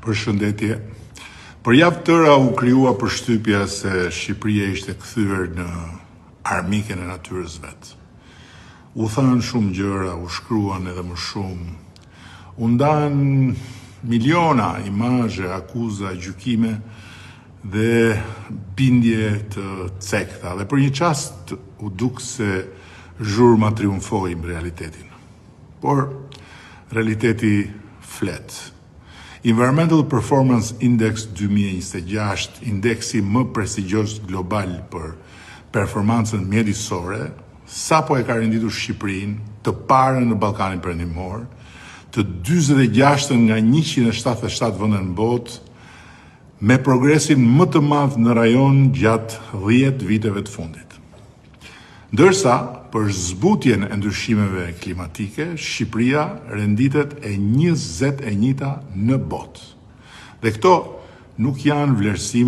Përshëndetje. Për javë tëra u krijua përshtypja se Shqipëria ishte kthyer në armikën e natyrës vet. U thanë shumë gjëra, u shkruan edhe më shumë. U ndan miliona imazhe, akuza, gjykime dhe bindje të cekta. Dhe për një çast u duk se zhurma triumfoi mbi realitetin. Por realiteti flet. Environmental Performance Index 2026, indeksi më prestigjos global për performancën mjedisore, sapo e ka renditur Shqipërinë të parën në Ballkanin Perëndimor, të 46 nga 177 vende në botë, me progresin më të madh në rajon gjatë 10 viteve të fundit. Ndërsa, për zbutjen e ndryshimeve klimatike, Shqipëria renditet e 21 në botë. Dhe këto nuk janë vlerësime